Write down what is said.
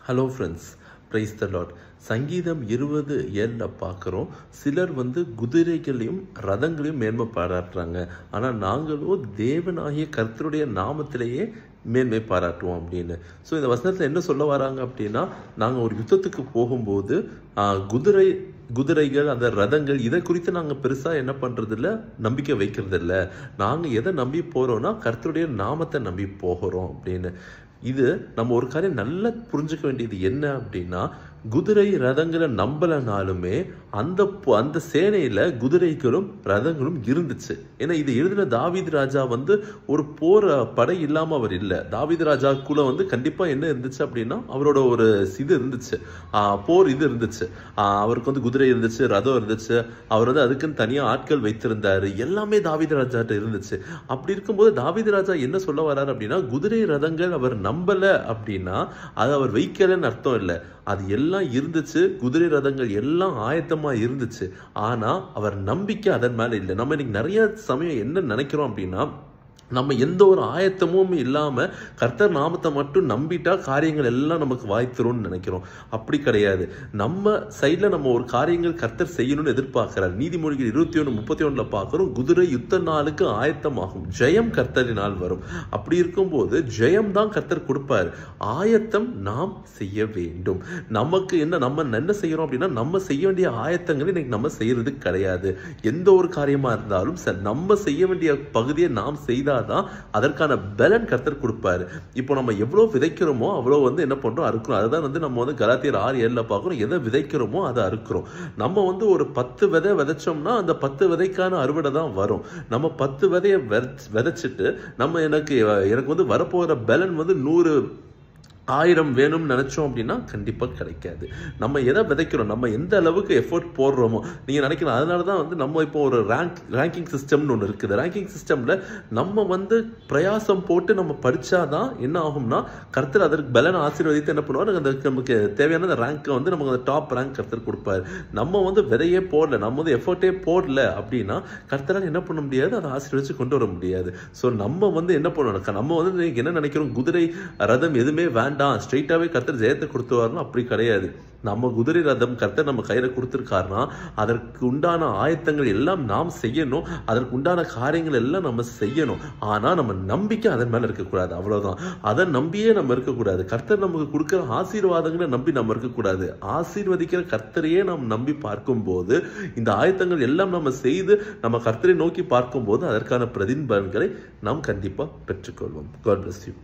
Hello friends, praise the Lord. சங்கீதம் 20:7 பார்க்குறோம். சிலர் குதிரைகளையும் ரதங்களையும் மேன்மை பாராட்டுறாங்க. ஆனால் நாங்களோ தேவனாகிய கர்த்தருடைய நாமத்திலேயே மேன்மை பாராட்டுவோம் அப்படின்னு. ஸோ இந்த வசனத்தில் என்ன சொல்ல வராங்க அப்படின்னா, நாங்கள் ஒரு யுத்தத்துக்கு போகும்போது குதிரைகள் அந்த ரதங்கள் இதை குறித்து நாங்கள் பெருசாக என்ன பண்ணுறதில்ல, நம்பிக்கை வைக்கிறதில்ல. நாங்கள் எதை நம்பி போகிறோன்னா கர்த்தருடைய நாமத்தை நம்பி போகிறோம் அப்படின்னு. இது நம்ம ஒரு காரியம் நல்லா புரிஞ்சுக்க வேண்டியது என்ன அப்படின்னா, குதிரை ரதங்களை நம்பலனாலுமே அந்த சேனையில குதிரைகளும் ரதங்களும் இருந்துச்சு. ஏன்னா இது எழுதின தாவீது ராஜா ஒரு போர் படை இல்லாம அவர் இல்லை. தாவீது ராஜாக்குள்ள கண்டிப்பா என்ன இருந்துச்சு அப்படின்னா, அவரோட ஒரு இது இருந்துச்சு, போர் இது இருந்துச்சு. அவருக்கு குதிரை இருந்துச்சு, ரதம் இருந்துச்சு. அவர் அதுக்குன்னு தனியா ஆட்கள் வைத்திருந்தாரு. எல்லாமே தாவீது ராஜாட்ட இருந்துச்சு. அப்படி இருக்கும்போது தாவீது ராஜா என்ன சொல்ல வர்றாரு அப்படின்னா, குதிரை ரதங்கள் அவர் நம்பல அப்படின்னா அது அவர் வைக்கலன்னு அர்த்தம் இல்லை. அது எல்லாம் இருந்துச்சு, குதிரை ரதங்கள் எல்லாம் ஆயத்தமா இருந்துச்சு. ஆனா அவர் நம்பிக்கை அதன் மேல இல்லை. நம்ம இன்னைக்கு நிறைய சமயம் என்ன நினைக்கிறோம் அப்படின்னா, நம்ம எந்த ஒரு ஆயத்தமும் இல்லாம கர்த்தர் நாமத்தை மட்டும் நம்பிட்டா காரியங்கள் எல்லாம் நமக்கு வாய்த்திரும்னு நினைக்கிறோம். அப்படி கிடையாது. நம்ம சைட்ல நம்ம ஒரு காரியங்கள் கர்த்தர் செய்யணும்னு எதிர்பார்க்கிறார். நீதிமொழிகள் 21:31 பார்க்கிறோம், குதிரை யுத்த நாளுக்கு ஆயத்தமாகும், ஜெயம் கர்த்தரினால் வரும். அப்படி இருக்கும்போது ஜெயம் தான் கர்த்தர் கொடுப்பாரு. ஆயத்தம் நாம் செய்ய வேண்டும். நமக்கு நம்ம என்ன செய்யறோம் அப்படின்னா, நம்ம செய்ய வேண்டிய ஆயத்தங்களை இன்னைக்கு நம்ம செய்யறது கிடையாது. எந்த ஒரு காரியமா இருந்தாலும் நம்ம செய்ய வேண்டிய பகுதியை நாம் செய்தா தான் அதற்கான பலன் கர்த்தர் கொடுப்பாரு. இப்போ நம்ம எவ்வளவு விதைக்கிறோமோ அவ்வளவு என்ன பண்றோம், அறுக்கிறோம். அதுதான் நம்ம கலாத்தியர் 6:7 பார்க்கிறோம். எதை விதைக்கிறோமோ அதை அறுக்கிறோம். நம்ம ஒரு 10 விதை விதைச்சோம்னா அந்த 10 விதைக்கான அறுவடை தான் வரும். நம்ம 10 விதையை விதைச்சிட்டு நம்ம எனக்கு வரப்போகிற பலன் 100,000 வேணும்னு நினைச்சோம் அப்படின்னா கண்டிப்பா கிடைக்காது. நம்ம எதை விதைக்கிறோம், நம்ம எந்த அளவுக்கு எஃபோர்ட் போடுறோமோ. நீங்க நினைக்கலாம், அதனாலதான் நம்ம இப்போ ஒரு ரேங்கிங் சிஸ்டம்னு ஒன்று இருக்குது. ரேங்கிங் சிஸ்டம்ல நம்ம பிரயாசம் போட்டு நம்ம படிச்சாதான் என்ன ஆகும்னா, கர்த்தர் அதற்கு பலன் ஆசீர்வதித்து என்ன பண்ணுவார், நமக்கு தேவையான ரேங்க் நமக்கு அந்த டாப் ரேங்க் கர்த்தர் கொடுப்பாரு. நம்ம விதையே போடல, நம்ம எஃபோர்ட்டே போடல அப்படின்னா கர்த்தரால் என்ன பண்ண முடியாது, அதை ஆசீர்வதிச்சு கொண்டு வர முடியாது. ஸோ நம்ம என்ன பண்ணணும், நம்ம என்ன நினைக்கிறோம், குதிரை ரதம் எதுவுமே வேண்டாம், ஸ்ட்ரெயிட்டாவே கர்த்தர் ஜெயத்தை கொடுத்துவாருன்னா அப்படி கிடையாது. நம்ம குதிரை ரதம் கர்த்தர் நம்ம கையில கொடுத்திருக்காருன்னா அதற்கு உண்டான ஆயத்தங்கள் எல்லாம் நாம் செய்யணும். அதற்கு உண்டான காரியங்கள் எல்லாம் நம்ம செய்யணும். ஆனா நம்ம நம்பிக்கை அதன் மேல இருக்கக்கூடாது. அவ்வளவுதான். அதை நம்பியே நம்ம இருக்கக்கூடாது. கர்த்தர் நமக்கு கொடுக்கிற ஆசீர்வாதங்களை நம்பி நம்ம இருக்கக்கூடாது. ஆசீர்வதிக்கிற கர்த்தரையே நாம் நம்பி பார்க்கும் போது, இந்த ஆயத்தங்கள் எல்லாம் நம்ம செய்து நம்ம கர்த்தரை நோக்கி பார்க்கும் போது அதற்கான பிரதிபலன்களை நாம் கண்டிப்பா பெற்றுக்கொள்வோம். God bless you.